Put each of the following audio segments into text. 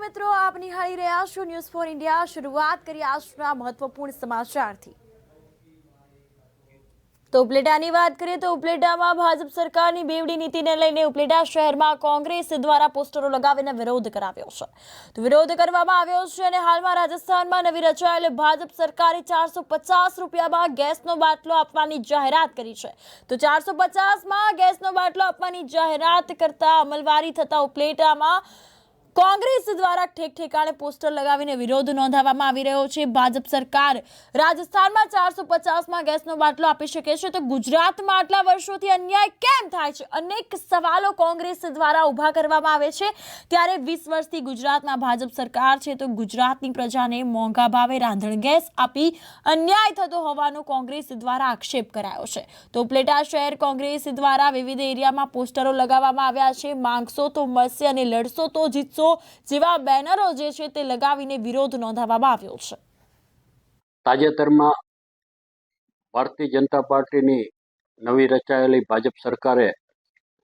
મિત્રો, આપ નિહાળી રહ્યા છો ન્યૂઝ ફોર ઇન્ડિયા। શરૂઆત કરીએ આજના મહત્વપૂર્ણ સમાચારથી। તો ઉપલેટાની વાત કરીએ તો ઉપલેટામાં ભાજપ સરકારની બેવડી નીતિને લઈને ઉપલેટા શહેરમાં કોંગ્રેસ દ્વારા પોસ્ટરો લગાવીને વિરોધ કરાવ્યો છે। તો વિરોધ કરવામાં આવ્યો છે અને હાલમાં રાજસ્થાનમાં નવી રચાયેલ ભાજપ સરકારે 450 રૂપિયામાં ગેસનો બાટલો આપવાની જાહેરાત કરી છે। તો 450માં ગેસનો બાટલો આપવાની જાહેરાત કરતા અમલવારી થતા ઉપલેટામાં કોંગ્રેસ દ્વારા ઠેકઠેકાણે પોસ્ટર લગાવીને વિરોધ નોંધાવવામાં આવી રહ્યો છે। ભાજપ સરકાર રાજસ્થાનમાં 450માં ગેસનો બાટલો આપી શકે છે તો ગુજરાતમાં આટલા વર્ષોથી અન્યાય કેમ થાય છે? અનેક સવાલો કોંગ્રેસ દ્વારા ઊભા કરવામાં આવે છે। ત્યારે 20 વર્ષથી ગુજરાતમાં ભાજપ સરકાર છે તો ગુજરાતની પ્રજાને મોંઘા ભાવે રાંધણ ગેસ આપી અન્યાય થતો હોવાનો કોંગ્રેસ દ્વારા આક્ષેપ કરાયો છે। તો ઉપલેટા શહેર કોંગ્રેસ દ્વારા વિવિધ એરિયામાં પોસ્ટરો લગાવવામાં આવ્યા છે। માંગશો તો મળશે અને લડશો તો જીતશો જેવા બેનરો જે છે તે લગાવીને વિરોધ નોંધાવવામાં આવ્યો છે। તાજેતરમાં ભારતીય જનતા પાર્ટીની નવી રચાયેલી ભાજપ સરકારે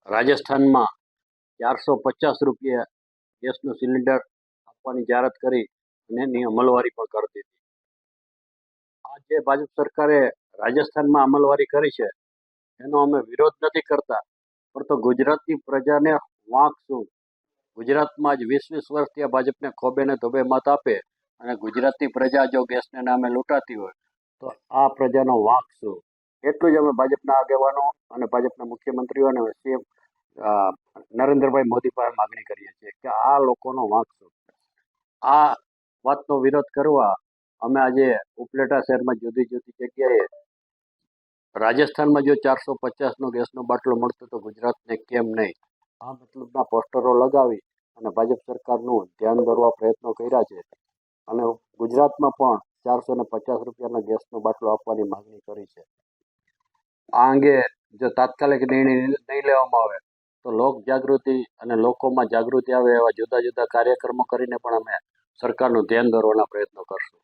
રાજસ્થાનમાં 450 રૂપિયા ગેસનું સિલિન્ડર આપવાની જાહેરાત કરી અને એની અમલવારી પણ કરી દીધી। આ જે ભાજપ સરકારે રાજસ્થાનમાં અમલવારી કરી છે એનો અમે વિરોધ નથી કરતા, પણ તો ગુજરાતની પ્રજાને વાંક શું? ગુજરાતમાં જ 20 વર્ષથી આ ભાજપને ખોબે ને ધોબે મત આપે અને ગુજરાતની પ્રજા જો ગેસને નામે લૂંટાતી હોય તો આ પ્રજાનો વાંક શું? એટલું જ અમે ભાજપના આગેવાનો અને ભાજપના મુખ્યમંત્રીઓ અને સીએમ નરેન્દ્રભાઈ મોદી પાસે માગણી કરીએ છીએ કે આ લોકોનો વાંક શું? આ વાતનો વિરોધ કરવા અમે આજે ઉપલેટા શહેરમાં જુદી જુદી જગ્યાએ રાજસ્થાનમાં જો 450નો ગેસનો બાટલો મળતો તો ગુજરાતને કેમ નહીં, આ મતલબના પોસ્ટરો લગાવી અને ભાજપ સરકારનું ધ્યાન દોરવા પ્રયત્નો કર્યા છે અને ગુજરાતમાં પણ 450 રૂપિયાના ગેસનો બાટલો આપવાની માગણી કરી છે। આ અંગે જો તાત્કાલિક નિર્ણય નહીં લેવામાં આવે તો લોક જાગૃતિ અને લોકોમાં જાગૃતિ આવે એવા જુદા જુદા કાર્યક્રમો કરીને પણ અમે સરકારનું ધ્યાન દોરવાના પ્રયત્નો કરશું।